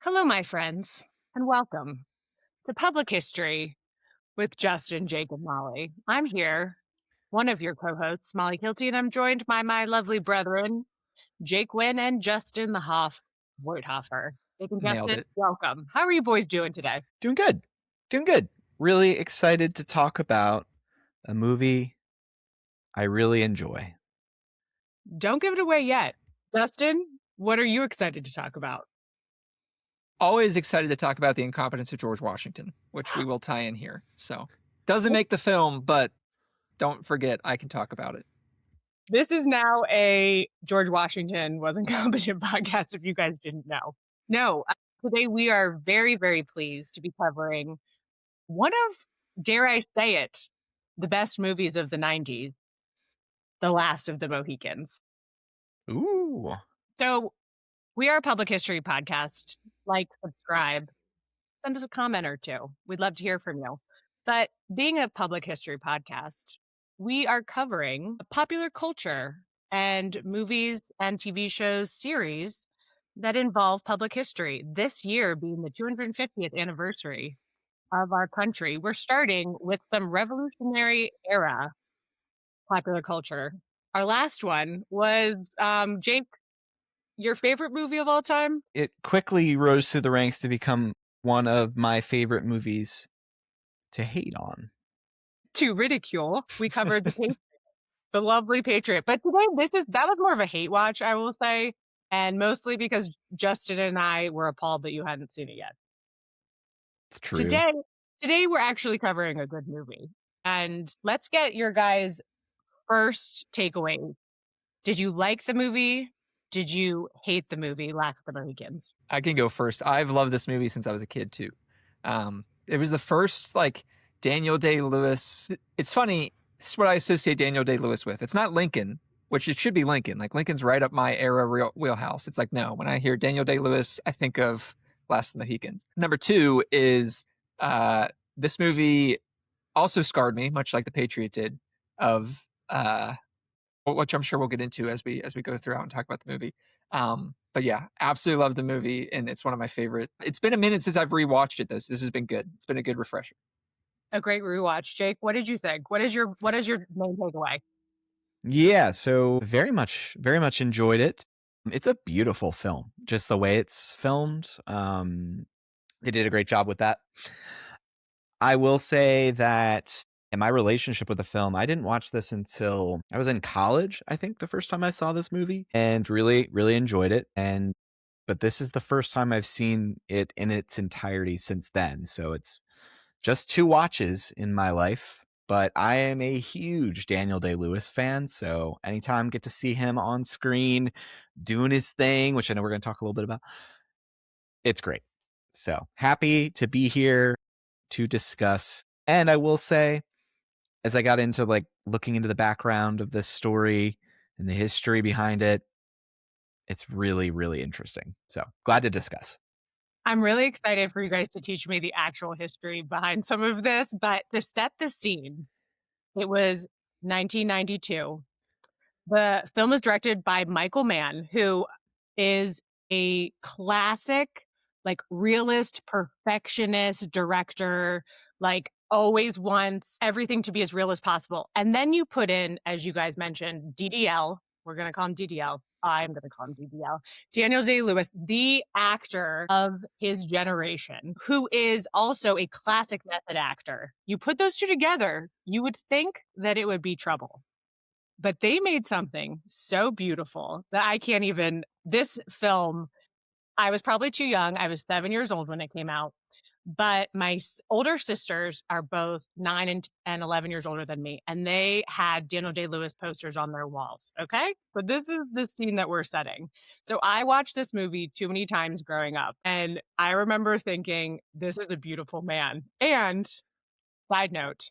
Hello, my friends, and welcome to Public History with Justin, Jake, and Molly. I'm here, one of your co-hosts, Molly Kilty, and I'm joined by my lovely brethren, Jake Wynn and Justin the Hoff Voithofer. Jake and Nailed Justin, it. welcome. How are you boys doing today? Doing good. Doing good. Really excited to talk about a movie I really enjoy. Don't give it away yet. Justin, what are you excited to talk about? Always excited to talk about the incompetence of George Washington, which we will tie in here. So, doesn't make the film, but don't forget I can talk about it. This is now a George Washington was incompetent podcast, if you guys didn't know. No, today we are very, very pleased to be covering one of, dare I say it, the best movies of the 90s, The Last of the Mohicans. Ooh. So we are a public history podcast. Like, subscribe, send us a comment or two. We'd love to hear from you. But being a public history podcast, we are covering popular culture and movies and TV shows series that involve public history. This year being the 250th anniversary of our country, we're starting with some revolutionary era popular culture. Our last one was Jake, your favorite movie of all time? It quickly rose through the ranks to become one of my favorite movies to hate on. To ridicule. We covered the Patriot, the lovely Patriot. But today that was more of a hate watch, I will say. And mostly because Justin and I were appalled that you hadn't seen it yet. It's true. Today we're actually covering a good movie. And let's get your guys' first takeaway. Did you like the movie? Did you hate the movie, Last of the Mohicans? I can go first. I've loved this movie since I was a kid too. It was the first Daniel Day-Lewis. It's funny. This is what I associate Daniel Day-Lewis with. It's not Lincoln, which it should be Lincoln. Like Lincoln's right up my era wheelhouse. It's like, no, when I hear Daniel Day-Lewis, I think of Last of the Mohicans. Number two is this movie also scarred me, much like The Patriot did, of which I'm sure we'll get into as we go throughout and talk about the movie. But yeah, absolutely love the movie, and it's one of my favorite. It's been a minute since I've rewatched it though, so this has been good. It's been a good refresher. A great rewatch. Jake, what did you think? What is your main takeaway? Yeah, so very much enjoyed it. It's a beautiful film, just the way it's filmed. They did a great job with that. I will say that in my relationship with the film, I didn't watch this until I was in college, I think, the first time I saw this movie, and really, really enjoyed it. But this is the first time I've seen it in its entirety since then. So it's just two watches in my life. But I am a huge Daniel Day-Lewis fan. So anytime I get to see him on screen doing his thing, which I know we're going to talk a little bit about, it's great. So happy to be here to discuss. And I will say, as I got into looking into the background of this story and the history behind it, it's really, really interesting. So glad to discuss. I'm really excited for you guys to teach me the actual history behind some of this, but to set the scene, it was 1992. The film is directed by Michael Mann, who is a classic, realist, perfectionist director, always wants everything to be as real as possible. And then you put in, as you guys mentioned, DDL. We're going to call him DDL. I'm going to call him DDL. Daniel Day-Lewis, the actor of his generation, who is also a classic method actor. You put those two together, you would think that it would be trouble. But they made something so beautiful that I can't even. This film, I was probably too young. I was 7 years old when it came out. But my older sisters are both 9 and 11 years older than me, and they had Daniel Day-Lewis posters on their walls. Okay, but this is the scene that we're setting. So I watched this movie too many times growing up, and I remember thinking, "This is a beautiful man." And side note,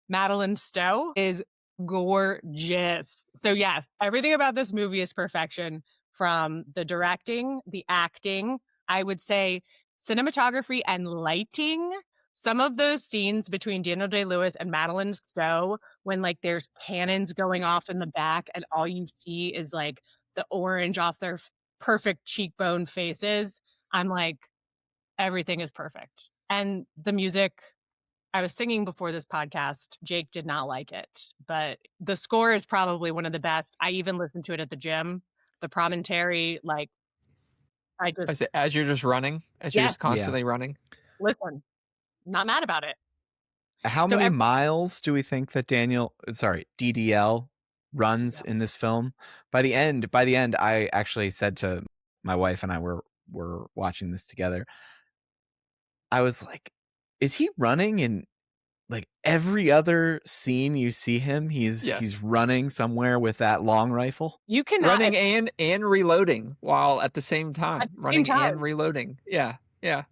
Madeline Stowe is gorgeous. So yes, everything about this movie is perfection, from the directing, the acting, I would say cinematography and lighting. Some of those scenes between Daniel Day-Lewis and Madeline Stowe, when there's cannons going off in the back and all you see is the orange off their perfect cheekbone faces. I'm like, Everything is perfect. And the music, I was singing before this podcast. Jake did not like it, but the score is probably one of the best. I even listened to it at the gym. The promontory, like, I just, As you're just running, as you're yes, just Yeah. constantly running. listen, not mad about it. How So many every, miles do we think that DDL runs in this film? By the end, I actually said to my wife and I were watching this together. I was like, is he running in like every other scene you see him? He's Yes. running somewhere with that long rifle. you cannot Running and reloading while at the same at time. the same Running and time. reloading. Yeah. Yeah.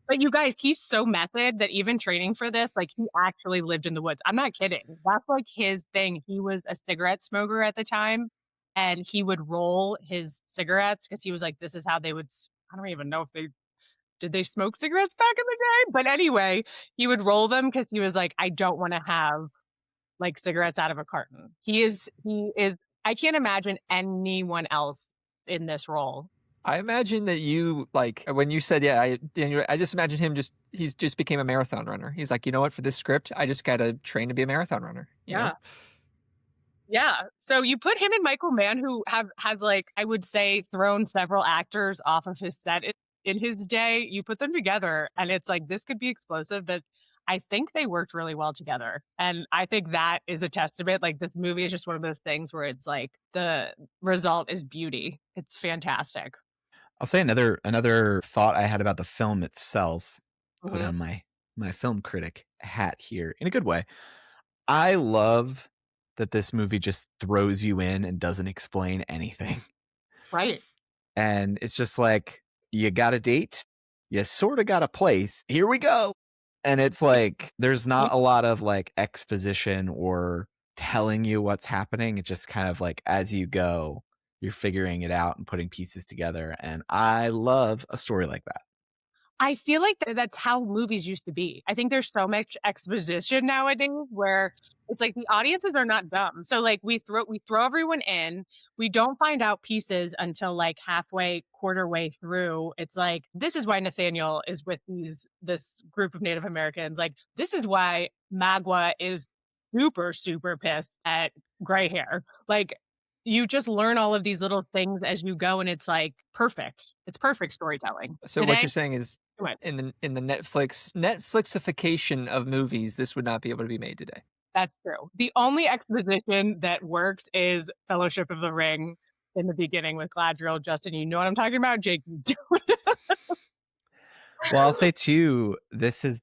But you guys, he's so method that even training for this, like, he actually lived in the woods. I'm not kidding. That's, like, his thing. He was a cigarette smoker at the time, and he would roll his cigarettes because he was like, "This is how they would I don't even know if they did they smoke cigarettes back in the day?" But anyway, he would roll them because he was like, "I don't wanna have, like, cigarettes out of a carton." He is I can't imagine anyone else in this role. I imagine that you like when you said, yeah, Daniel, I just imagine him he's just became a marathon runner. He's like, you know what, for this script, I just gotta train to be a marathon runner, you know? Yeah. Yeah. So you put him and Michael Mann, who has like, I would say, thrown several actors off of his set in his day. You put them together and it's like this could be explosive, but I think they worked really well together. And I think that is a testament. Like this movie is just one of those things where it's like the result is beauty. It's fantastic. I'll say another thought I had about the film itself. Put Mhm. on my film critic hat here in a good way. I love that this movie just throws you in and doesn't explain anything. Right. And it's just like, you got a date, you sort of got a place. Here we go. And it's like, there's not a lot of like exposition or telling you what's happening. It's just kind of like as you go, you're figuring it out and putting pieces together. And I love a story like that. I feel like that's how movies used to be. I think there's so much exposition nowadays where it's like the audiences are not dumb. So like we throw everyone in, we don't find out pieces until like halfway, quarter way through. It's like this is why Nathaniel is with this group of Native Americans. Like this is why Magua is super super pissed at gray hair. Like you just learn all of these little things as you go and it's like perfect. It's perfect storytelling. So what Today, you're saying is what? in the Netflixification of movies, this would not be able to be made today. That's true. The only exposition that works is Fellowship of the Ring in the beginning with Gladriel. Justin, you know what I'm talking about? Jake, you don't. Well, I'll say too, this is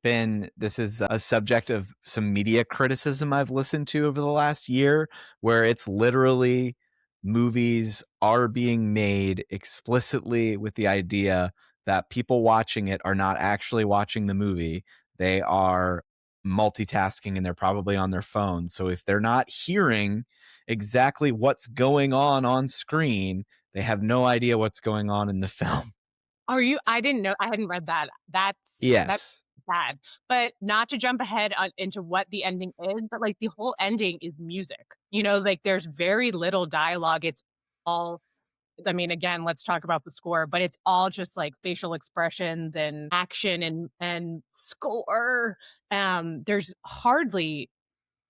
a subject of some media criticism I've listened to over the last year, where it's literally movies are being made explicitly with the idea that people watching it are not actually watching the movie. They are multitasking and they're probably on their phone. So if they're not hearing exactly what's going on screen, they have no idea what's going on in the film. Are you? I didn't know. I hadn't read that. That's Yes. bad. But not to jump ahead into what the ending is, but like the whole ending is music. You know, like there's very little dialogue. It's all I mean, again, let's talk about the score, but it's all just like facial expressions and action and score. There's hardly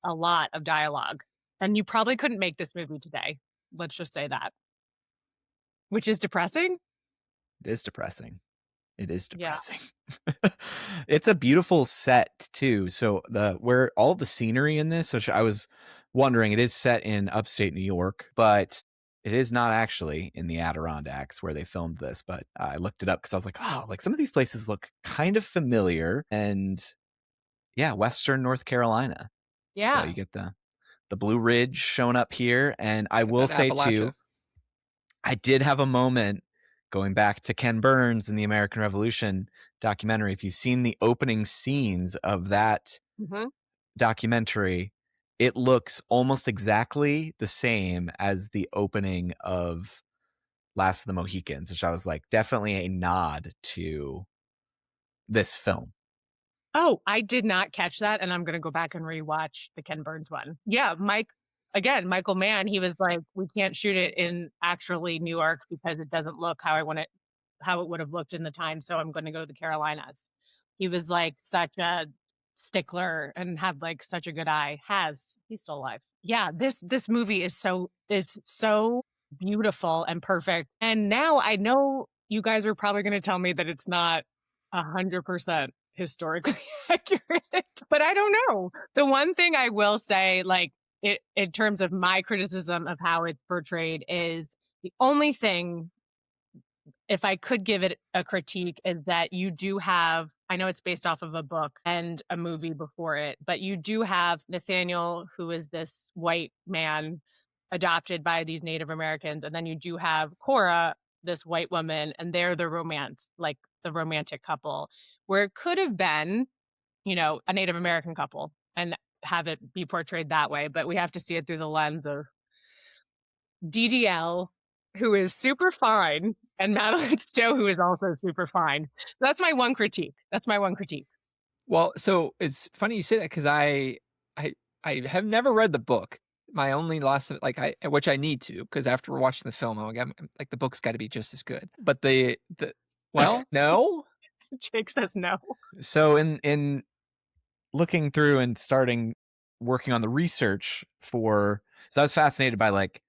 a lot of dialogue, and you probably couldn't make this movie today. Let's just say that, which is depressing. It is depressing. It is Yeah. depressing. It's a beautiful set too. So the where all the scenery in this, which I was wondering, it is set in upstate New York, but it is not actually in the Adirondacks where they filmed this. But I looked it up because I was like, oh, like some of these places look kind of familiar. And yeah, Western North Carolina. So Yeah. you get the Blue Ridge showing up here. And I Got will that say too, Appalachia. I did have a moment going back to Ken Burns in the American Revolution documentary. If you've seen the opening scenes of that Hmm. documentary, it looks almost exactly the same as the opening of Last of the Mohicans, which I was like, definitely a nod to this film. Oh, I did not catch that, and I'm gonna go back and rewatch the Ken Burns one. Yeah, Michael Mann, he was like, "We can't shoot it in actually New York because it doesn't look how I want it how it would have looked in the time. So I'm going to go to the Carolinas. He was like such a stickler and had like such a good eye. He's still alive. Yeah, this movie is so beautiful and perfect. And now I know you guys are probably going to tell me that it's not 100% historically accurate, but I don't know. The one thing I will say, like in terms of my criticism of how it's portrayed, is the only thing, if I could give it a critique, is that you do have, I know it's based off of a book and a movie before it, but you do have Nathaniel, who is this white man adopted by these Native Americans. And then you do have Cora, this white woman, and they're the romance, like the romantic couple, where it could have been, a Native American couple and have it be portrayed that way. But we have to see it through the lens of DDL, who is super fine, and Madeline Stowe, who is also super fine. That's my one critique. Well, so it's funny you say that because I have never read the book. My only loss, which I need to, because after watching the film, I'm like, the book's got to be just as good. But no. Jake says no. So in looking through and starting working on the research so I was fascinated by like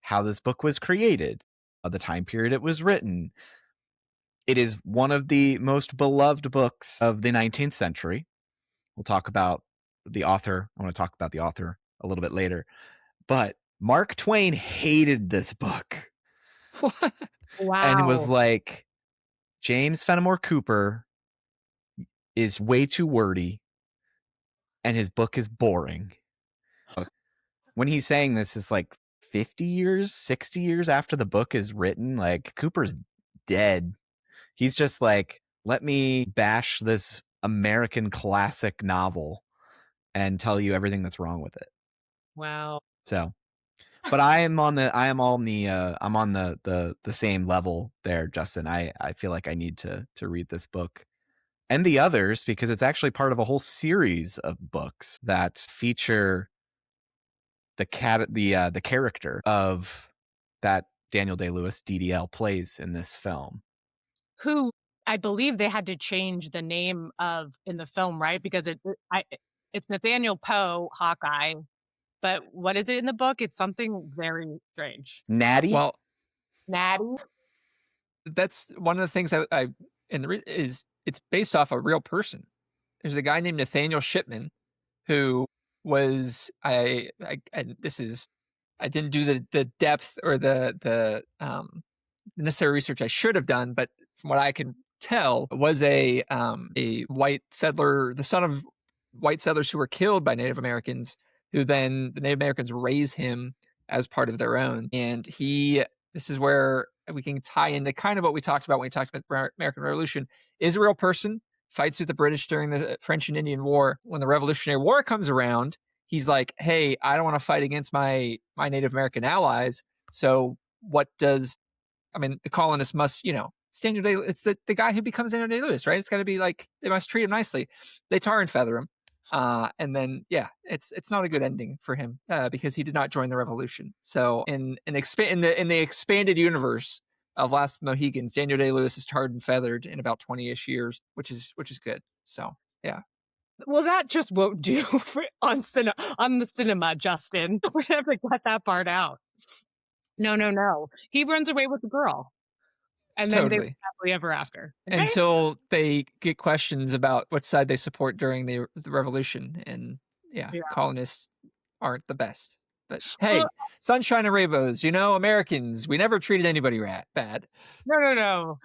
how this book was created, the time period it was written. It is one of the most beloved books of the 19th century. We'll talk about the author. I want to talk about the author a little bit later. But Mark Twain hated this book. Wow. And was like, James Fenimore Cooper is way too wordy and his book is boring. When he's saying this, it's like 50 years, 60 years after the book is written. Like, Cooper's dead. He's just like, let me bash this American classic novel and tell you everything that's wrong with it. Wow. So, but I'm on the same level there, Justin. I feel like I need to read this book and the others because it's actually part of a whole series of books that feature the character of that Daniel Day-Lewis DDL plays in this film. Who I believe they had to change the name of in the film, right? Because it's Nathaniel Poe, Hawkeye, but what is it in the book? It's something very strange. Natty? Well, Natty? that's one of the things is it's based off a real person. There's a guy named Nathaniel Shipman who was I didn't do the depth or the necessary research I should have done, but from what I can tell, was a white settler, the son of white settlers who were killed by Native Americans, who then the Native Americans raise him as part of their own. And this is where we can tie into kind of what we talked about when we talked about the American Revolution, is a real person, fights with the British during the French and Indian War. When the Revolutionary War comes around, he's like, hey, I don't want to fight against my Native American allies. So the colonists must, it's Daniel Day, it's the guy who becomes Daniel Day-Lewis, right? It's got to be like, they must treat him nicely. They tar and feather him. And then, it's not a good ending for him because he did not join the revolution. So in the expanded universe of Last of the Mohicans, Daniel Day-Lewis is tarred and feathered in about 20-ish years, which is good. So, yeah. Well, that just won't do on the cinema, Justin. We're going to have to cut that part out. No. He runs away with the girl. And then they live happily ever after. Okay? Until they get questions about what side they support during the revolution. And colonists aren't the best. But hey, sunshine and rainbows, Americans, we never treated anybody bad. No.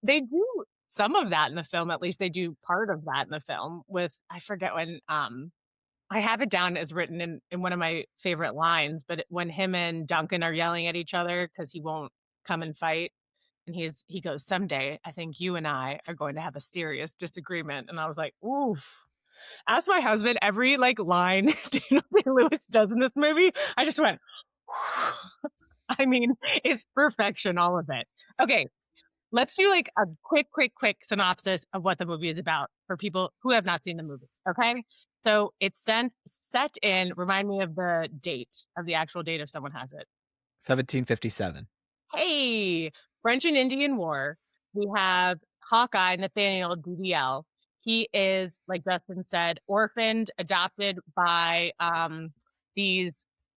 They do some of that in the film. At least they do part of that in the film with, I forget when, I have it down as written in one of my favorite lines, but when him and Duncan are yelling at each other because he won't come and fight. And he goes, someday, I think you and I are going to have a serious disagreement. And I was like, oof. Ask my husband, every line Daniel Day-Lewis does in this movie, I just went, I mean, it's perfection, all of it. Okay, let's do a quick synopsis of what the movie is about for people who have not seen the movie, okay? So it's set in, remind me of the actual date if someone has it. 1757. Hey, French and Indian War. we have Hawkeye, Nathaniel DDL. He is, like Dustin said, orphaned, adopted by these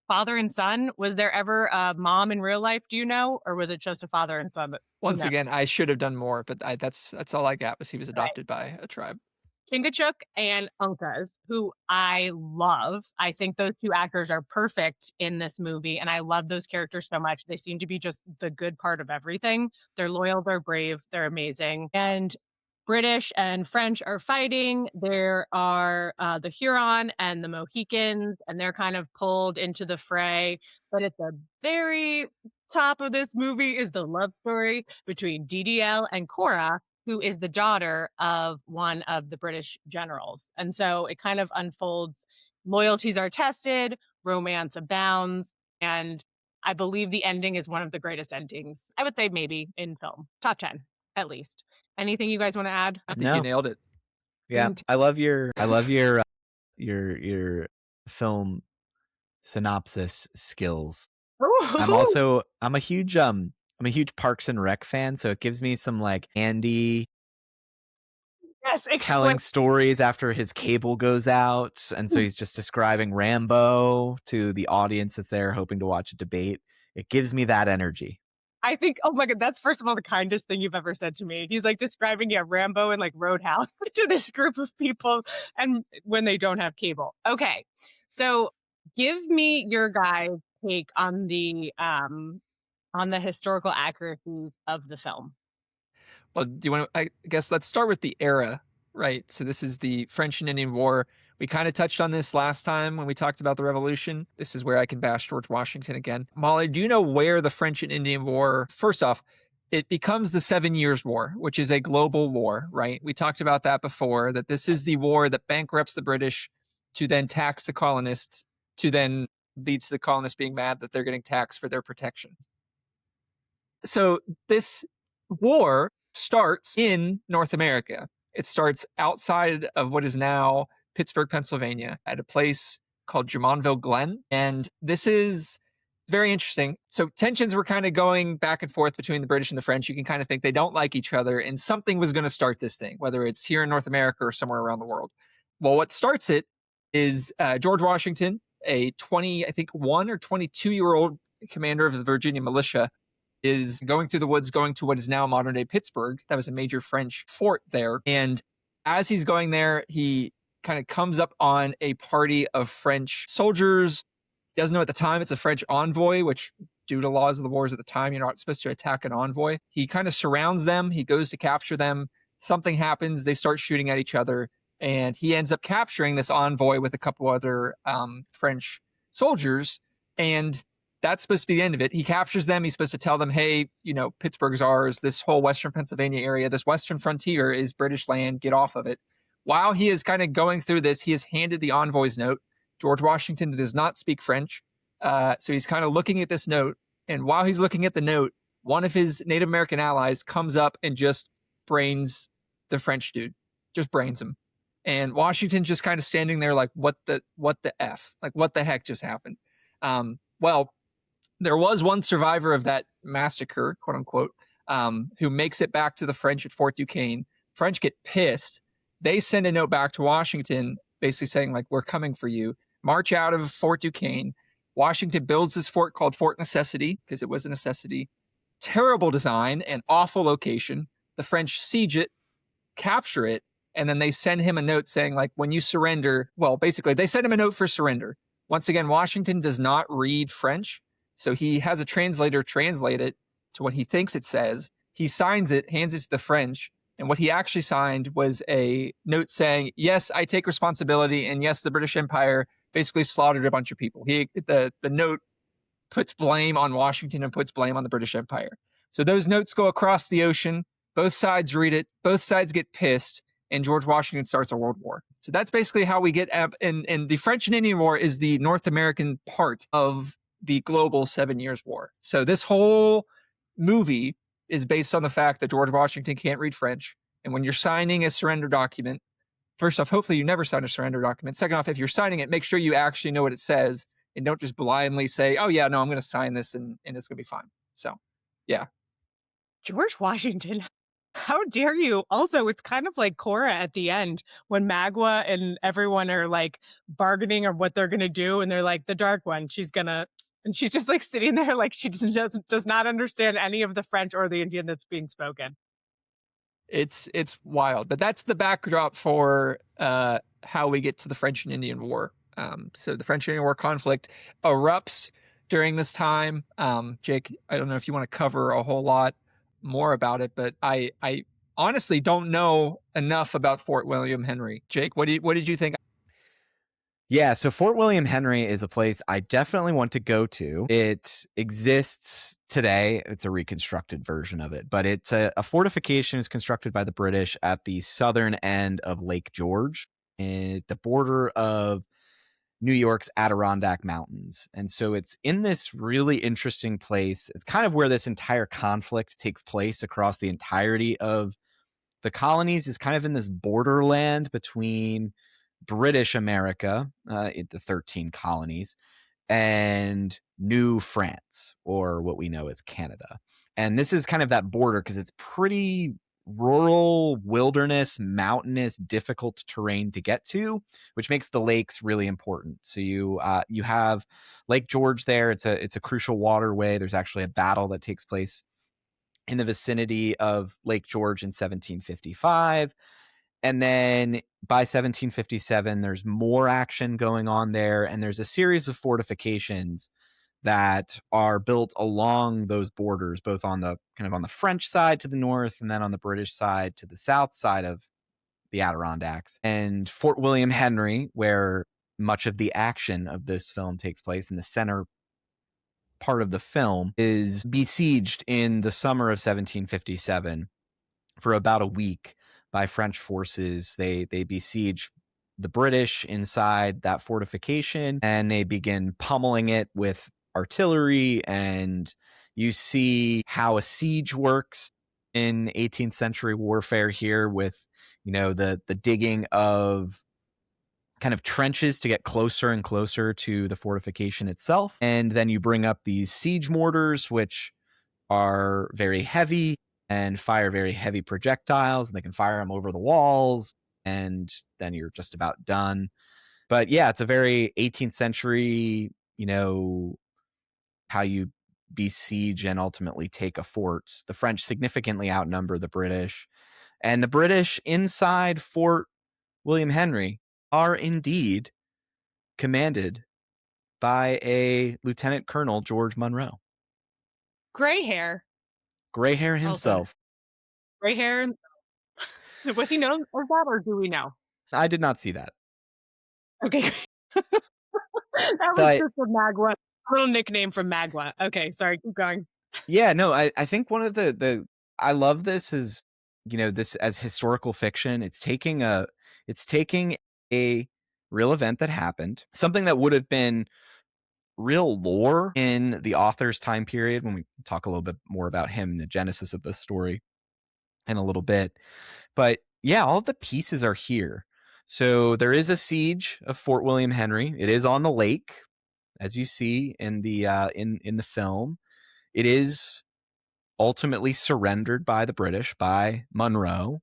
father and son. Was there ever a mom in real life, do you know? Or was it just a father and son? You Once know, again, I should have done more, but that's all I got was he was right. adopted by a tribe. Chingachgook and Uncas, who I love. I think those two actors are perfect in this movie, and I love those characters so much. They seem to be just the good part of everything. They're loyal, they're brave, they're amazing. And British and French are fighting. There are the Huron and the Mohicans, and they're kind of pulled into the fray. But at the very top of this movie is the love story between DDL and Cora, who is the daughter of one of the British generals. And so it kind of unfolds. Loyalties are tested, romance abounds, and I believe the ending is one of the greatest endings, I would say, maybe in film. Top 10, at least. Anything you guys want to add? I think you No. nailed it. Yeah. I love your film synopsis skills. I'm a huge Parks and Rec fan, so it gives me some like Andy Yes, telling stories after his cable goes out, and so he's just describing Rambo to the audience that's there hoping to watch a debate. It gives me that energy. I think, oh my God, that's first of all the kindest thing you've ever said to me. He's like describing, yeah, Rambo and like Roadhouse to this group of people and when they don't have cable. Okay. So give me your guys' take on the historical accuracies of the film. Well, do you want to, I guess let's start with the era, right? So this is the French and Indian War. We kind of touched on this last time when we talked about the Revolution. This is where I can bash George Washington again. Molly, do you know where the French and Indian War, first off, it becomes the 7 Years' War, which is a global war, right? We talked about that before, that this is the war that bankrupts the British to then tax the colonists, to then leads to the colonists being mad that they're getting taxed for their protection. So this war starts in North America. It starts outside of what is now Pittsburgh, Pennsylvania, at a place called Jumonville Glen. And this is very interesting. So tensions were kind of going back and forth between the British and the French. You can kind of think they don't like each other, and something was going to start this thing, whether it's here in North America or somewhere around the world. Well, what starts it is George Washington, a 21 or 22-year-old commander of the Virginia militia, is going through the woods, going to what is now modern day Pittsburgh. That was a major French fort there. And as he's going there, he kind of comes up on a party of French soldiers. He doesn't know at the time it's a French envoy, which due to laws of the wars at the time, you're not supposed to attack an envoy. He kind of surrounds them. He goes to capture them. Something happens. They start shooting at each other. And he ends up capturing this envoy with a couple other French soldiers. And that's supposed to be the end of it. He captures them. He's supposed to tell them, hey, Pittsburgh's ours. This whole Western Pennsylvania area, this Western frontier is British land. Get off of it. While he is kind of going through this, he is handed the envoy's note. George Washington does not speak French. So he's kind of looking at this note. And while he's looking at the note, one of his Native American allies comes up and just brains the French dude, just brains him. And Washington's just kind of standing there like, what the F? Like, what the heck just happened? Well, there was one survivor of that massacre, quote unquote, who makes it back to the French at Fort Duquesne. French get pissed. They send a note back to Washington, basically saying, like, we're coming for you. March out of Fort Duquesne. Washington builds this fort called Fort Necessity, because it was a necessity. Terrible design and awful location. The French siege it, capture it, and then they send him a note saying, like, when you surrender, well, basically, they send him a note for surrender. Once again, Washington does not read French. So he has a translator translate it to what he thinks it says. He signs it, hands it to the French. And what he actually signed was a note saying, yes, I take responsibility. And yes, the British Empire basically slaughtered a bunch of people. The note puts blame on Washington and puts blame on the British Empire. So those notes go across the ocean. Both sides read it. Both sides get pissed. And George Washington starts a world war. So that's basically how we get, and the French and Indian War is the North American part of the global 7 Years' War. So this whole movie is based on the fact that George Washington can't read French. And when you're signing a surrender document, first off, hopefully you never sign a surrender document. Second off, if you're signing it, make sure you actually know what it says and don't just blindly say, oh yeah, no, I'm going to sign this and it's going to be fine. So yeah. George Washington How dare you? Also, it's kind of like Korra at the end when Magua and everyone are like bargaining on what they're gonna do, and they're like, the dark one, she's gonna, and she's just like sitting there like she does not understand any of the French or the Indian that's being spoken. It's wild, but that's the backdrop for how we get to the French and Indian War. So the French and Indian War conflict erupts during this time. Jake, I don't know if you want to cover a whole lot more about it, but I honestly don't know enough about Fort William Henry. Jake, what did you think? Yeah, so Fort William Henry is a place I definitely want to go to. It exists today. It's a reconstructed version of it, but it's a fortification is constructed by the British at the southern end of Lake George, at the border of New York's Adirondack Mountains. And so it's in this really interesting place. It's kind of where this entire conflict takes place across the entirety of the colonies, is kind of in this borderland between British America, the 13 colonies, and New France, or what we know as Canada. And this is kind of that border because it's pretty rural, wilderness, mountainous, difficult terrain to get to, which makes the lakes really important. So you have Lake George there. It's a crucial waterway. There's actually a battle that takes place in the vicinity of Lake George in 1755. And then by 1757, there's more action going on there. And there's a series of fortifications that are built along those borders, both on the kind of on the French side to the north and then on the British side to the south side of the Adirondacks. And Fort William Henry, where much of the action of this film takes place in the center part of the film, is besieged in the summer of 1757 for about a week by French forces. They besiege the British inside that fortification, and they begin pummeling it with artillery. And you see how a siege works in 18th century warfare here, with the digging of kind of trenches to get closer and closer to the fortification itself. And then you bring up these siege mortars, which are very heavy and fire very heavy projectiles, and they can fire them over the walls, and then you're just about done. But yeah, it's a very 18th century, how you besiege and ultimately take a fort. The French significantly outnumber the British, and the British inside Fort William Henry are indeed commanded by a Lieutenant Colonel George Monroe. Gray hair, Gray hair also himself. gray hair. Was he known as that, or do we know? I did not see that. Okay, that was But just a Magua, a little nickname from Magua. Okay, sorry, keep going. yeah, no, I think one of the I love this is, this as historical fiction. It's taking a real event that happened, something that would have been real lore in the author's time period, when we talk a little bit more about him and the genesis of the story in a little bit. But yeah, all the pieces are here. So there is a siege of Fort William Henry. It is on the lake, as you see in the in the film. It is ultimately surrendered by the British, by Monroe.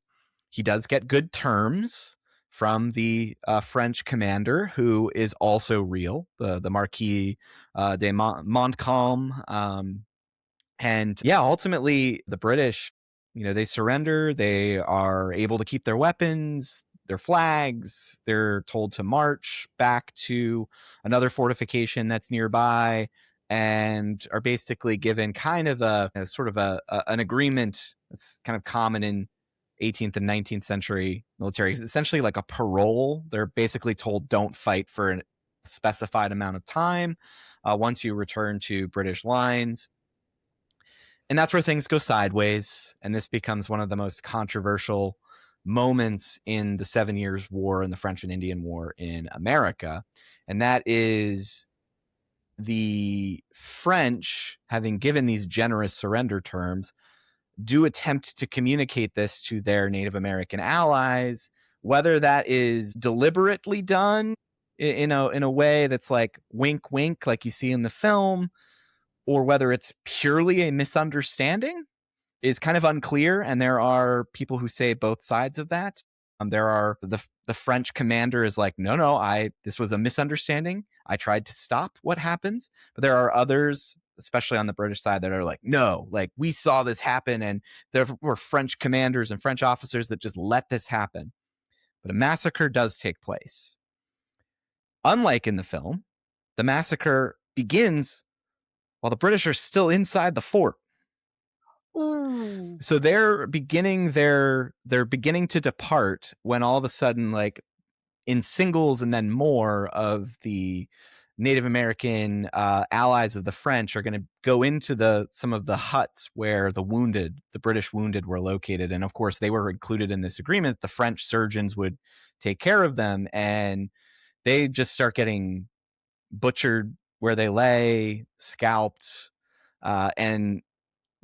He does get good terms from the French commander, who is also real, the Marquis de Montcalm. And yeah, ultimately the British, they surrender. They are able to keep their weapons, their flags. They're told to march back to another fortification that's nearby, and are basically given kind of a sort of an agreement that's kind of common in 18th and 19th century military. It's essentially like a parole. They're basically told, don't fight for a specified amount of time once you return to British lines. And that's where things go sideways. And this becomes one of the most controversial moments in the 7 Years' War and the French and Indian War in America. And that is the French, having given these generous surrender terms, do attempt to communicate this to their Native American allies, whether that is deliberately done in a way that's like wink, wink, like you see in the film, or whether it's purely a misunderstanding. is kind of unclear, and there are people who say both sides of that. There are the French commander is like, no, this was a misunderstanding. I tried to stop what happens. But there are others, especially on the British side, that are like, no, like we saw this happen, and there were French commanders and French officers that just let this happen. But a massacre does take place. Unlike in the film, the massacre begins while the British are still inside the fort. Ooh. So they're beginning to depart when all of a sudden, like in singles and then more of the Native American allies of the French are going to go into some of the huts where the British wounded were located. And of course, they were included in this agreement. The French surgeons would take care of them, and they just start getting butchered where they lay, scalped, and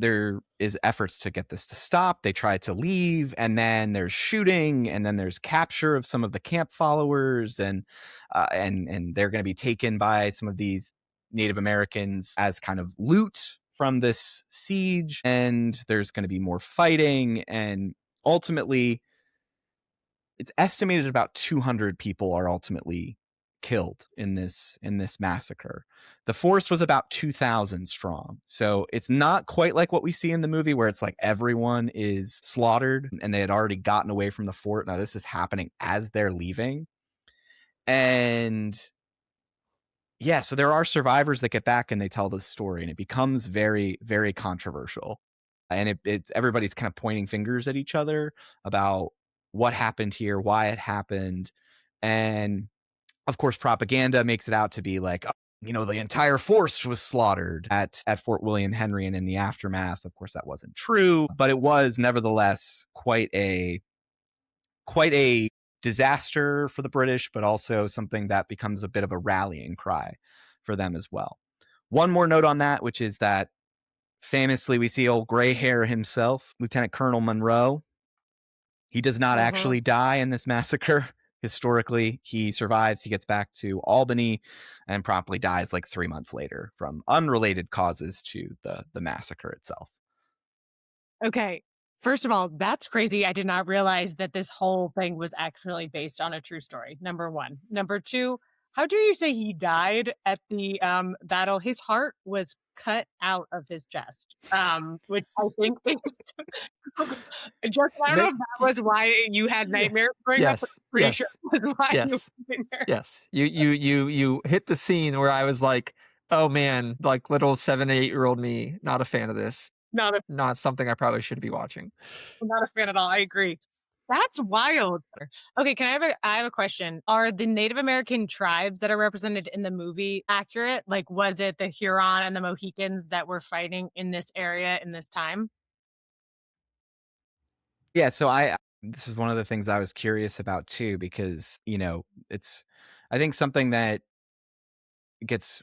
there is efforts to get this to stop. They try to leave, and then there's shooting, and then there's capture of some of the camp followers, and they're going to be taken by some of these Native Americans as kind of loot from this siege, and there's going to be more fighting, and ultimately it's estimated about 200 people are ultimately killed in this massacre. The force was about 2,000 strong. So it's not quite like what we see in the movie where it's like everyone is slaughtered and they had already gotten away from the fort. Now this is happening as they're leaving. And yeah, so there are survivors that get back and they tell this story, and it becomes very, very controversial. And it's everybody's kind of pointing fingers at each other about what happened here, why it happened. And of course, propaganda makes it out to be like, the entire force was slaughtered at Fort William Henry, and in the aftermath. Of course, that wasn't true, but it was nevertheless quite a disaster for the British, but also something that becomes a bit of a rallying cry for them as well. One more note on that, which is that famously we see old gray hair himself, Lieutenant Colonel Monroe. He does not actually die in this massacre. Historically, he survives. He gets back to Albany and promptly dies like 3 months later from unrelated causes to the massacre itself. Okay. First of all, that's crazy. I did not realize that this whole thing was actually based on a true story. Number one. Number two, how dare you say he died at the battle? His heart was cut out of his chest, which I think is just, I don't know if that was why you had nightmares growing up, but Yes. I'm pretty sure Yes. it was why you Yes. were nightmares. Yes. You hit the scene where I was like, oh man, like little 7, 8-year-old me, not a fan of this. Not a Not something I probably should be watching. not a fan at all. I agree. That's wild. Okay, I have a question. Are the Native American tribes that are represented in the movie accurate? Like, was it the Huron and the Mohicans that were fighting in this area in this time? Yeah, so this is one of the things I was curious about too, because it's I think something that gets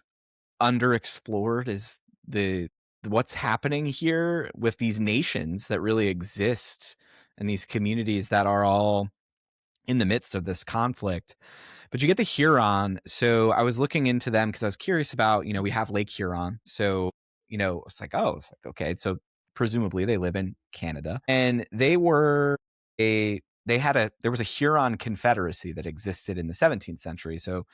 underexplored is the what's happening here with these nations that really exist and these communities that are all in the midst of this conflict. But you get the Huron. So I was looking into them because I was curious about, we have Lake Huron. So, it's like, okay. So presumably they live in Canada, and there was a Huron Confederacy that existed in the 17th century. So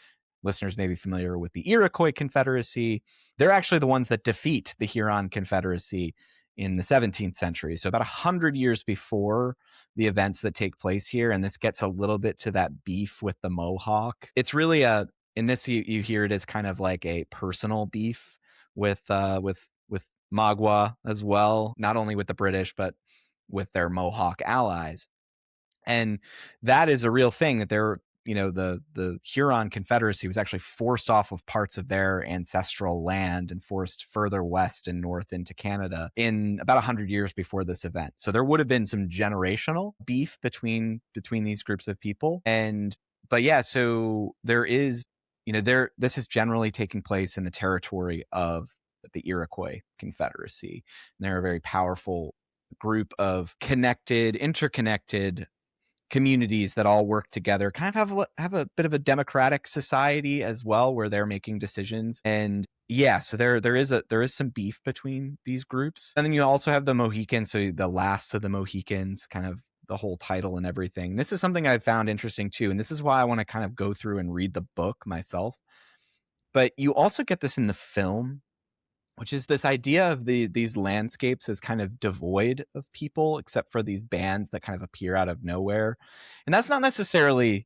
listeners may be familiar with the Iroquois Confederacy. They're actually the ones that defeat the Huron Confederacy in the 17th century. So about 100 years before the events that take place here. And this gets a little bit to that beef with the Mohawk. It's really in this, you hear it as kind of like a personal beef with Magua as well, not only with the British, but with their Mohawk allies. And that is a real thing that the Huron Confederacy was actually forced off of parts of their ancestral land and forced further west and north into Canada in about 100 years before this event. So there would have been some generational beef between these groups of people. But yeah, so there is, this is generally taking place in the territory of the Iroquois Confederacy. And they're a very powerful group of interconnected communities that all work together, kind of have a bit of a democratic society as well, where they're making decisions. And yeah, so there is some beef between these groups. And then you also have the Mohicans, so the last of the Mohicans, kind of the whole title and everything. This is something I found interesting too, and this is why I want to kind of go through and read the book myself. But you also get this in the film, which is this idea of these landscapes as kind of devoid of people, except for these bands that kind of appear out of nowhere. And that's not necessarily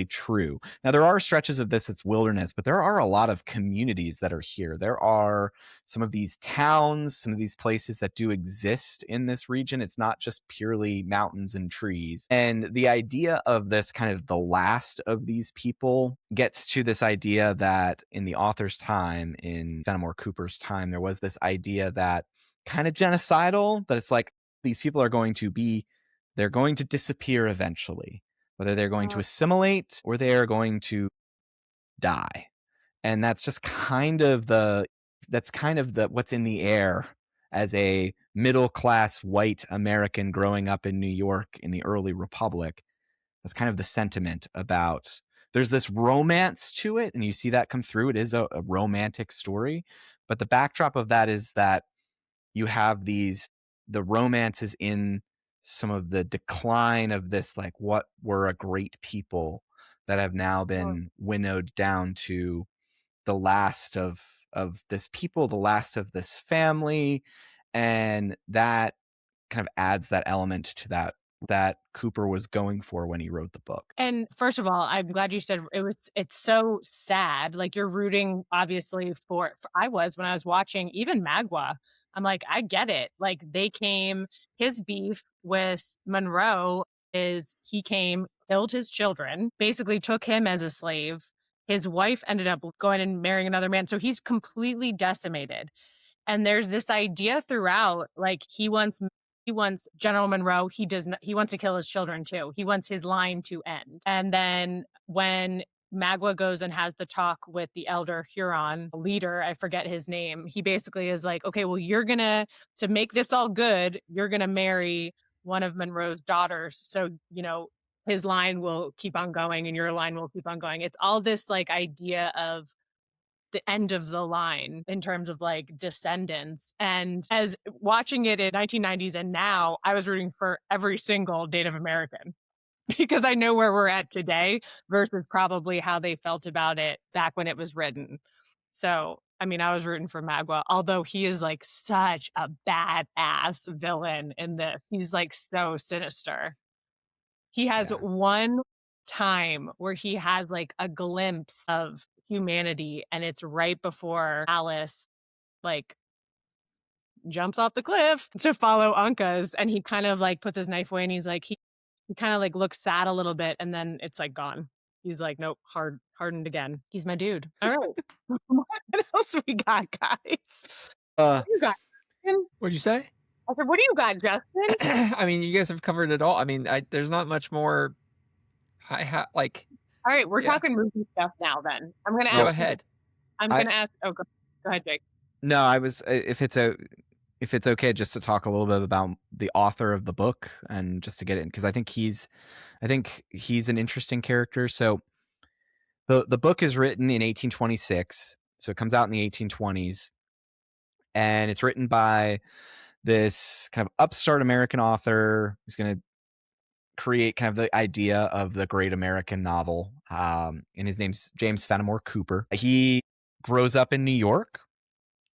true. Now, there are stretches of this that's wilderness, but there are a lot of communities that are here. There are some of these towns, some of these places that do exist in this region. It's not just purely mountains and trees. And the idea of this kind of the last of these people gets to this idea that in the author's time, in Fenimore Cooper's time, there was this idea that kind of genocidal, that it's like these people are going to disappear eventually, whether they're going to assimilate or they are going to die. And that's just kind of the what's in the air as a middle-class white American growing up in New York in the early Republic. That's kind of the sentiment about, there's this romance to it, and you see that come through. It is a romantic story, but the backdrop of that is that you have the romances in some of the decline of this, like, what were a great people that have now been winnowed down to the last of this people, the last of this family. And that kind of adds that element to that Cooper was going for when he wrote the book. And first of all, I'm glad you said it's so sad. Like, you're rooting obviously I was when I was watching even Magua. I'm like, I get it. Like, his beef with Monroe is he came, killed his children, basically took him as a slave. His wife ended up going and marrying another man. So he's completely decimated. And there's this idea throughout, like, he wants General Monroe. He wants to kill his children too. He wants his line to end. And then when Magua goes and has the talk with the elder Huron leader, I forget his name, he basically is like, okay, well, to make this all good, you're going to marry one of Monroe's daughters. So, his line will keep on going and your line will keep on going. It's all this like idea of the end of the line in terms of like descendants. And as watching it in 1990s and now, I was rooting for every single Native American because I know where we're at today versus probably how they felt about it back when it was written. So, I mean, I was rooting for Magua, although he is like such a badass villain in this. He's like so sinister. He has one time where he has like a glimpse of humanity, and it's right before Alice like jumps off the cliff to follow Uncas, and he kind of like puts his knife away and he's like he kind of like looks sad a little bit and then it's like gone. He's like, nope, hardened again. He's my dude. All right. What else we got, guys? What do you got, Justin? What'd you say? I said, what do you got, Justin? I mean, you guys have covered it all. I mean, there's not much more. All right, we're talking movie stuff now. Then I'm going to ask. Go ahead. I'm going to ask. Oh, go ahead, Jake. No, I was. If it's okay, just to talk a little bit about the author of the book and just to get it in, because I think he's an interesting character. So the book is written in 1826, so it comes out in the 1820s, and it's written by this kind of upstart American author who's going to create kind of the idea of the great American novel. And his name's James Fenimore Cooper. He grows up in New York.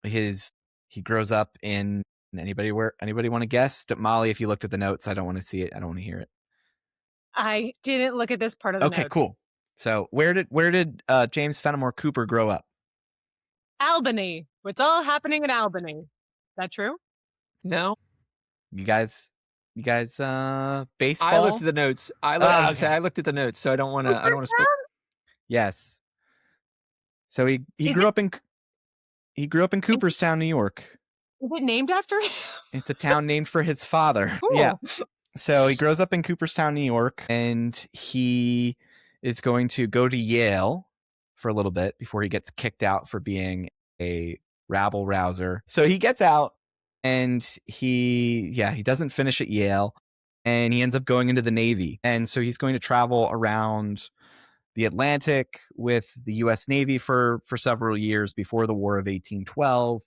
He grows up in anybody want to guess? Molly, if you looked at the notes, I don't want to see it. I don't want to hear it. I didn't look at this part of the notes. Okay, cool. So where did James Fenimore Cooper grow up? Albany. It's all happening in Albany. Is that true? No. You guys baseball? I looked at the notes. I looked at the notes, so I don't want to spoil. Yes. So he grew up in Cooperstown, New York. Is it named after him? It's a town named for his father. Cool. Yeah. So he grows up in Cooperstown, New York, and he is going to go to Yale for a little bit before he gets kicked out for being a rabble rouser. So he gets out and he doesn't finish at Yale. and he ends up going into the Navy. And so he's going to travel around the Atlantic with the U.S. Navy for several years before the War of 1812.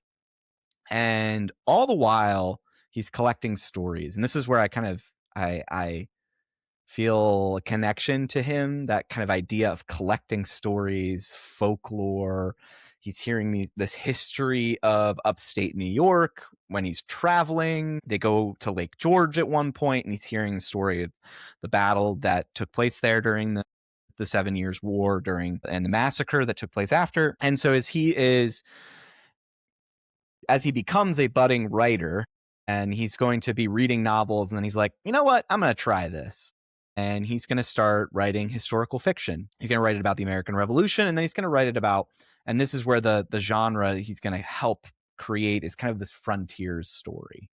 And all the while, he's collecting stories. And this is where I feel a connection to him, that kind of idea of collecting stories, folklore. He's hearing this history of upstate New York when he's traveling. They go to Lake George at one point, and he's hearing the story of the battle that took place there during the 7 Years' War, and the massacre that took place after. And so as he becomes a budding writer, and he's going to be reading novels, and then he's like, you know what, I'm going to try this. And he's going to start writing historical fiction. He's going to write it about the American Revolution, and then he's going to write it about, and this is where the genre he's going to help create is kind of this frontiers story,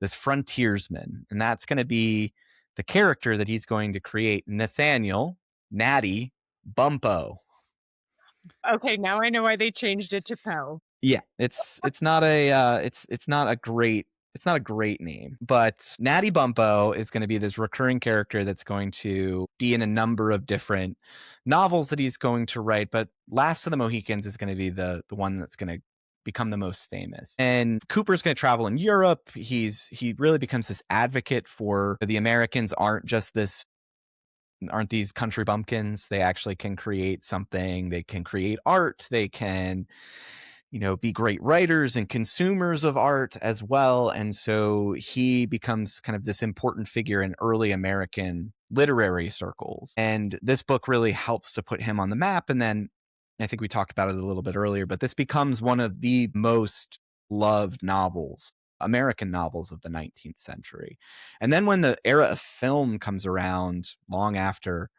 this frontiersman. And that's going to be the character that he's going to create, Nathaniel Natty Bumpo. Okay, now I know why they changed it to Poe. Yeah, it's not a great name, but Natty Bumpo is going to be this recurring character that's going to be in a number of different novels that he's going to write. But Last of the Mohicans is going to be the one that's going to become the most famous. And Cooper's going to travel in Europe. He really becomes this advocate for the Americans aren't these country bumpkins. They actually can create something. They can create art. They can, be great writers and consumers of art as well. And so he becomes kind of this important figure in early American literary circles. And this book really helps to put him on the map. And then I think we talked about it a little bit earlier, but this becomes one of the most loved American novels of the 19th century. And then when the era of film comes around, long after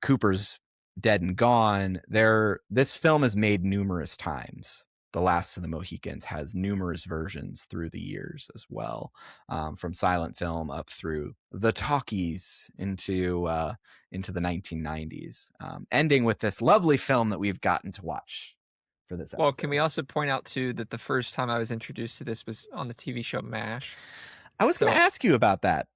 Cooper's dead and gone, this film is made numerous times. The Last of the Mohicans has numerous versions through the years as well, from silent film up through the talkies into the 1990s, ending with this lovely film that we've gotten to watch for this episode. Well, can we also point out too that the first time I was introduced to this was on the TV show MASH. I was going to ask you about that.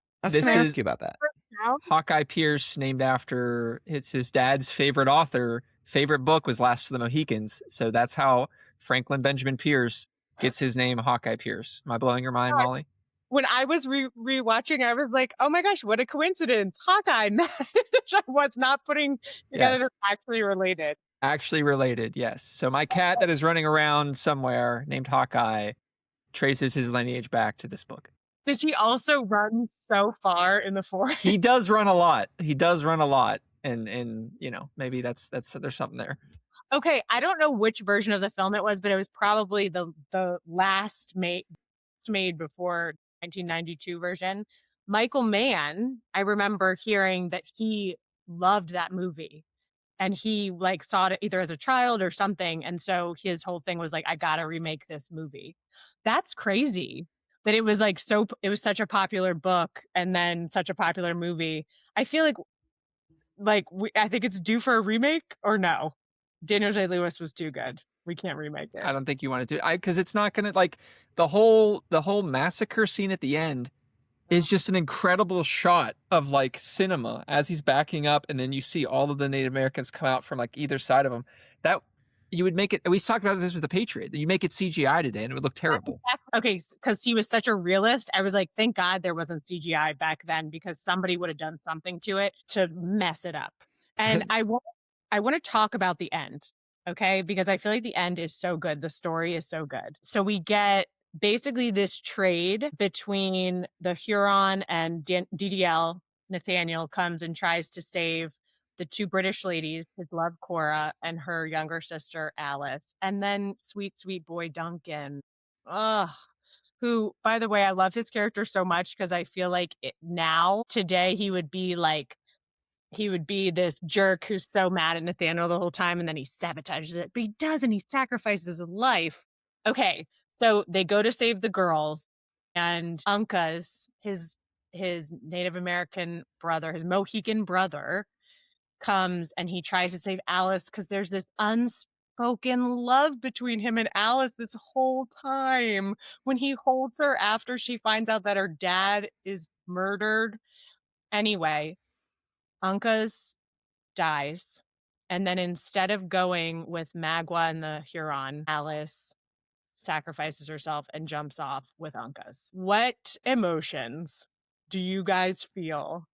Hawkeye Pierce, named after his dad's favorite author. Favorite book was Last of the Mohicans, so that's how Franklin Benjamin Pierce gets his name, Hawkeye Pierce. Am I blowing your mind, Molly? When I was rewatching, I was like, oh my gosh, what a coincidence. Hawkeye. I was not putting together they're actually related. Actually related, yes. So my cat that is running around somewhere named Hawkeye traces his lineage back to this book. Does he also run so far in the forest? He does run a lot. And maybe that's there's something there. Okay, I don't know which version of the film it was, but it was probably the last made before 1992 version. Michael Mann, I remember hearing that he loved that movie. And he saw it either as a child or something. And so his whole thing was I got to remake this movie. That's crazy that it was it was such a popular book and then such a popular movie. I feel I think it's due for a remake, or no? Daniel Day-Lewis was too good. We can't remake it. I don't think you want to do it. Because it's not going to the whole massacre scene at the end is just an incredible shot of cinema as he's backing up, and then you see all of the Native Americans come out from either side of him. That you would make it. We talked about this with the Patriot. You make it CGI today, and it would look terrible. Okay, because he was such a realist. I was like, thank God there wasn't CGI back then, because somebody would have done something to it to mess it up. And I want to talk about the end, okay? Because I feel like the end is so good. The story is so good. So we get basically this trade between the Huron and DDL. Nathaniel comes and tries to save the two British ladies, his love Cora and her younger sister Alice, and then sweet boy Duncan, who, by the way, I love his character so much, because I feel like today he would be this jerk who's so mad at Nathaniel the whole time, and then he sabotages it, but he doesn't. He sacrifices his life. Okay, so they go to save the girls, and Uncas, his Native American brother, his Mohican brother, comes and he tries to save Alice, because there's this unspoken love between him and Alice this whole time. When he holds her after she finds out that her dad is murdered. Anyway, Uncas dies. And then instead of going with Magua and the Huron, Alice sacrifices herself and jumps off with Uncas. What emotions do you guys feel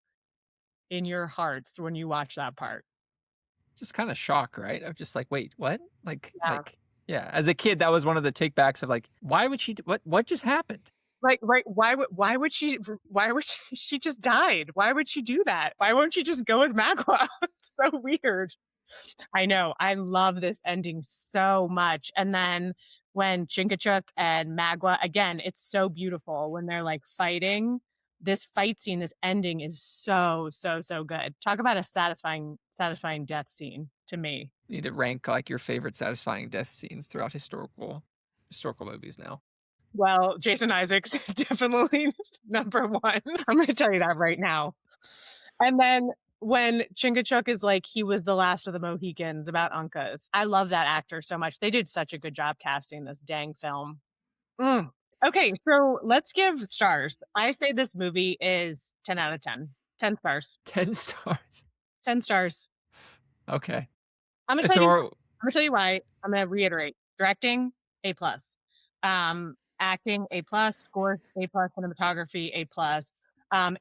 in your hearts when you watch that part? Just kind of shock, right? I'm just like, wait, what? Yeah. Yeah. As a kid, that was one of the takebacks of like, why would she? What just happened? Like, right, why would she just died? Why would she do that? Why won't she just go with Magua? It's so weird. I know. I love this ending so much. And then when Chingachgook and Magua, again, it's so beautiful when they're like fighting. This fight scene, this ending is so, so, so good. Talk about a satisfying death scene to me. You need to rank like your favorite satisfying death scenes throughout historical movies now. Well, Jason Isaacs definitely number one. I'm going to tell you that right now. And then when Chingachgook is like, he was the last of the Mohicans about Uncas. I love that actor so much. They did such a good job casting this dang film. Mm. Okay, so let's give stars. I say this movie is 10 out of 10. 10 stars. 10 stars. 10 stars. Okay. I'm gonna tell So you. are, I'm gonna tell you why. I'm gonna reiterate. Directing, A plus. Acting, A plus. Score, A plus. Cinematography, A plus.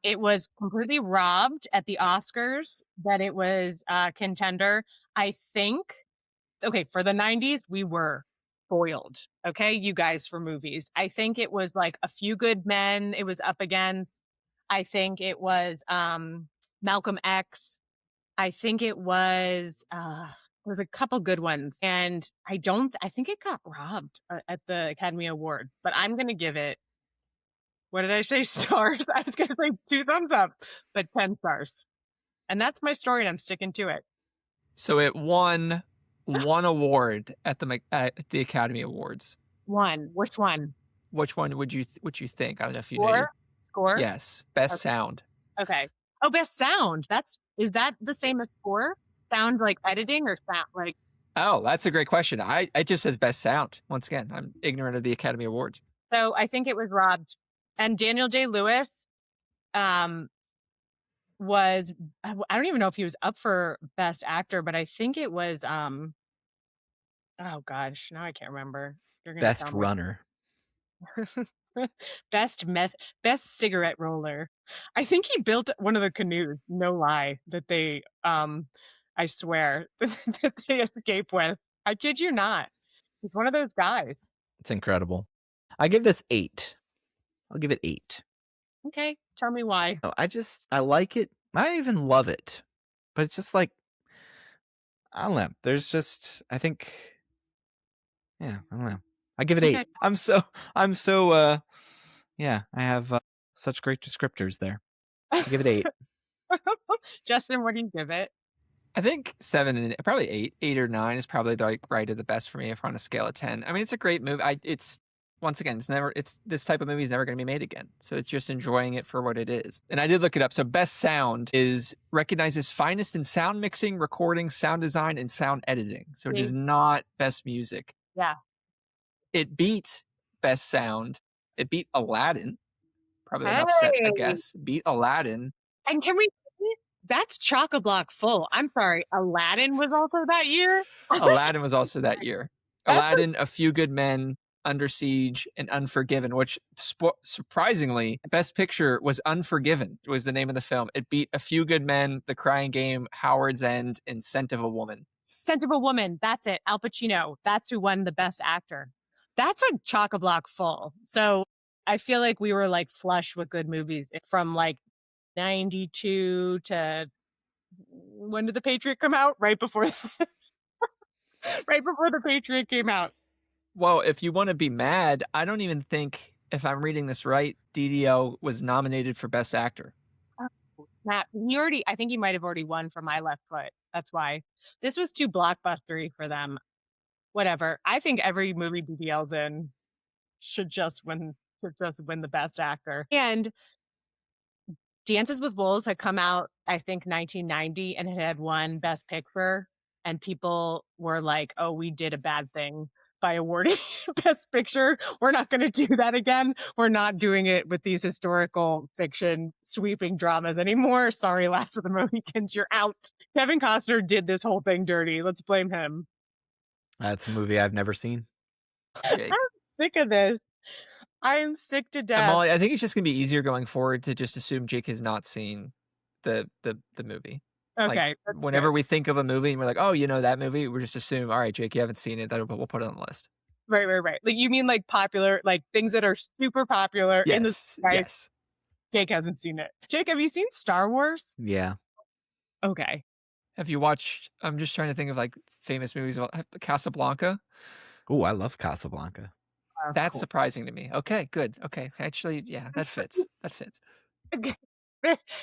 It was completely robbed at the Oscars that it was contender. I think. Okay, for the 90s, we were spoiled. Okay, you guys for movies. I think it was like A Few Good Men. It was up against. I think it was Malcolm X. I think it was there's a couple good ones. And I think it got robbed at the Academy Awards, but I'm going to give it, what did I say? Stars. I was going to say 2 thumbs up, but 10 stars. And that's my story and I'm sticking to it. so it won one award at the Academy Awards. One. Which one? Which one would you think? I don't know if you know Score? Score? Yes, best Okay. sound. Okay. Oh, best sound. Is that the same as score? Sound like editing or sound like? Oh, that's a great question. It just says best sound. Once again, I'm ignorant of the Academy Awards. So I think it was robbed. And Daniel J. Lewis was, I don't even know if he was up for best actor, but I think it was oh gosh, now I can't remember. You're gonna Best tell me. runner. Best cigarette roller. I think he built one of the canoes, no lie, that they I swear that they escape with. I kid you not. He's one of those guys. It's incredible. I give this 8. I'll give it 8. Okay, tell me why. Oh, I like it. I even love it. But it's just like, I don't know. There's just, I think, yeah, I don't know. I give it 8. Okay. Yeah, I have such great descriptors there. I give it 8. Justin, what do you give it? I think 7 and probably 8, 8 or 9 is probably like right at the best for me if we're on a scale of 10. I mean, it's a great movie. It's once again, it's this type of movie is never going to be made again. So it's just enjoying it for what it is. And I did look it up. So best sound is recognized as finest in sound mixing, recording, sound design, and sound editing. So it is not best music. Yeah. It beat best sound. It beat Aladdin. Probably an upset, I guess. Beat Aladdin. And can we? That's chock-a-block full. I'm sorry. Aladdin was also that year. Aladdin was also that year. Aladdin, A Few Good Men, Under Siege, and Unforgiven, which surprisingly, Best Picture was Unforgiven, was the name of the film. It beat A Few Good Men, The Crying Game, Howard's End, and Scent of a Woman. Scent of a Woman. That's it. Al Pacino. That's who won the Best Actor. That's a chock-a-block full. So I feel like we were like flush with good movies from like 92 to when did The Patriot come out? Right before right before The Patriot came out. Well, if you want to be mad, I don't even think, if I'm reading this right, DDL was nominated for Best Actor. Matt, I think he might have already won for My Left Foot. That's why. This was too blockbustery for them. Whatever. I think every movie DDL's in should just win the Best Actor. And Dances with Wolves had come out, I think, 1990, and it had won Best Picture. and people were like, "Oh, we did a bad thing by awarding Best Picture. We're not going to do that again. We're not doing it with these historical fiction sweeping dramas anymore. Sorry, Last of the Mohicans, you're out." Kevin Costner did this whole thing dirty. Let's blame him. That's a movie I've never seen. Jake. I'm sick of this. I am sick to And death. Molly, I think it's just gonna be easier going forward to just assume Jake has not seen the movie. Like Okay, that's whenever good. we think of a movie and we're like, oh, you know that movie, we're just assume, all right, Jake, you haven't seen it. We'll put it on the list. Right. Like you mean like popular, like things that are super popular in the Yes, guys. yes. Jake hasn't seen it. Jake, have you seen Star Wars? Yeah. Okay. Have you watched? I'm just trying to think of like famous movies about Casablanca. Oh, I love Casablanca. That's Cool. surprising to me. Okay, good. Okay, actually, yeah, that fits. That fits.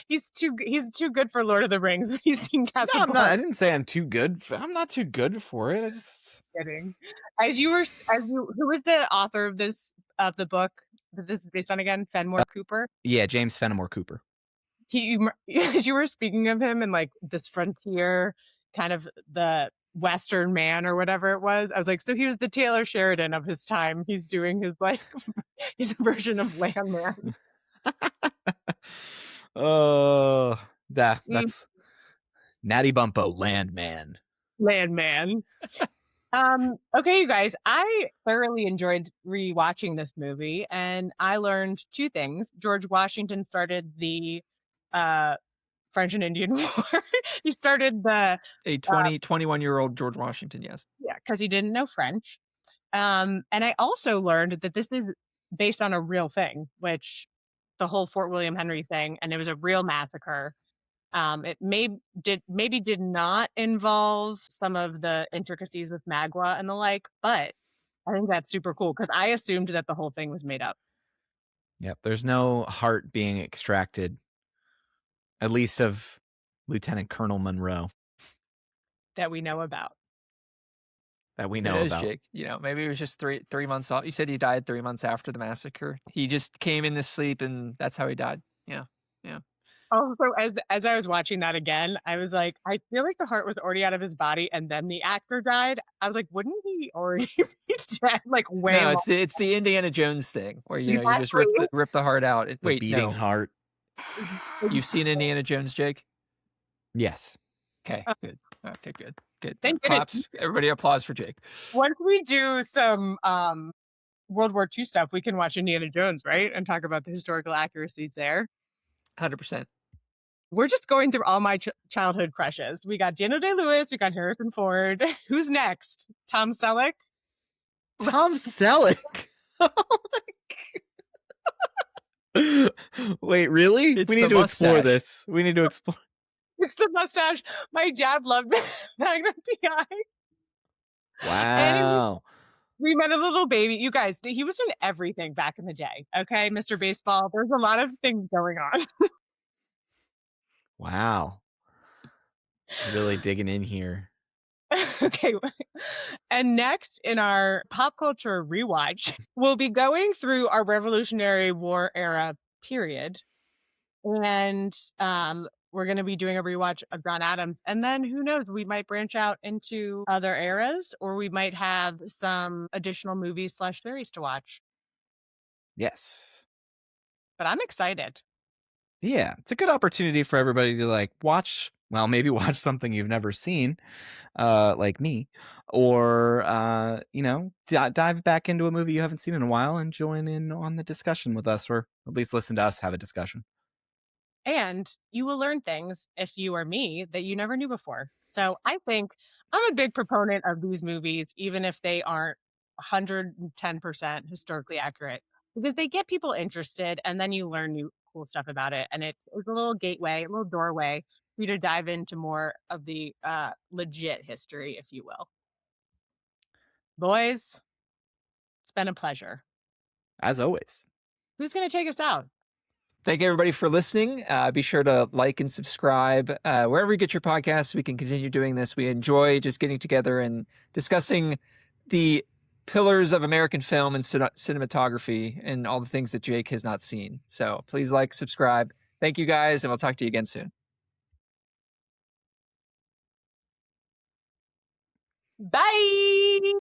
He's too good for Lord of the Rings. When he's seen No, I'm Casablanca. not. I didn't say I'm too good. I'm not too good for it. I just Kidding. Who was the author of the book that this is based on again? Fenimore Cooper. yeah, James Fenimore Cooper. As you were speaking of him and like this frontier kind of the Western man or whatever it was, I was like, so he was the Taylor Sheridan of his time. He's doing his like his version of Landman. Oh, Mm, that's Natty Bumpo, Landman. Landman. Okay, you guys, I thoroughly enjoyed rewatching this movie, and I learned two things. George Washington started the uh, French and Indian War. He started the A 21-year-old George Washington, yes. yeah, because he didn't know French. And I also learned that this is based on a real thing, which the whole Fort William Henry thing, and it was a real massacre. It maybe did not involve some of the intricacies with Magua and the like, but I think that's super cool because I assumed that the whole thing was made up Yep. There's no heart being extracted, at least of Lieutenant Colonel Monroe that we know about. that we Who know knows, about. Jake? Maybe it was just three months off. You said he died 3 months after the massacre. He just came in to sleep, and that's how he died. Yeah. Oh, so as I was watching that again, I was like, I feel like the heart was already out of his body, and then the actor died. I was like, wouldn't he already be dead? Like way No, long. it's the Indiana Jones thing where you just Exactly. rip the heart out. The Wait, beating no, heart. you've seen Indiana Jones, Jake? Yes. Okay, good. Okay, good. Thank goodness. Claps. Everybody, applause for Jake. Once we do some World War II stuff, we can watch Indiana Jones, right? And talk about the historical accuracies there. 100%. We're just going through all my childhood crushes. We got Daniel Day-Lewis, we got Harrison Ford. Who's next? Tom Selleck? Tom Selleck. Wait, really? It's we need the to explore mustache. this. We need to explore. It's the mustache. My dad loved Magnum PI. Wow. We met a little baby. You guys, he was in everything back in the day. Okay, Mr. Baseball. There's a lot of things going on. Wow. Really digging in here. Okay. And next in our pop culture rewatch, we'll be going through our Revolutionary War era period. And we're going to be doing a rewatch of John Adams. And then who knows, we might branch out into other eras, or we might have some additional movies / series to watch. Yes. But I'm excited. Yeah, it's a good opportunity for everybody to like watch, well, maybe watch something you've never seen, like me, or dive back into a movie you haven't seen in a while and join in on the discussion with us, or at least listen to us have a discussion. And you will learn things, if you are me, that you never knew before. So I think I'm a big proponent of these movies, even if they aren't 110% historically accurate, because they get people interested and then you learn new cool stuff about it. And it's a little gateway, a little doorway for you to dive into more of the legit history, if you will. Boys, it's been a pleasure. As always. Who's going to take us out? Thank everybody for listening. Be sure to like and subscribe wherever you get your podcasts. We can continue doing this. We enjoy just getting together and discussing the pillars of American film and cinematography and all the things that Jake has not seen. So please like, subscribe. Thank you guys, and we'll talk to you again soon. Bye.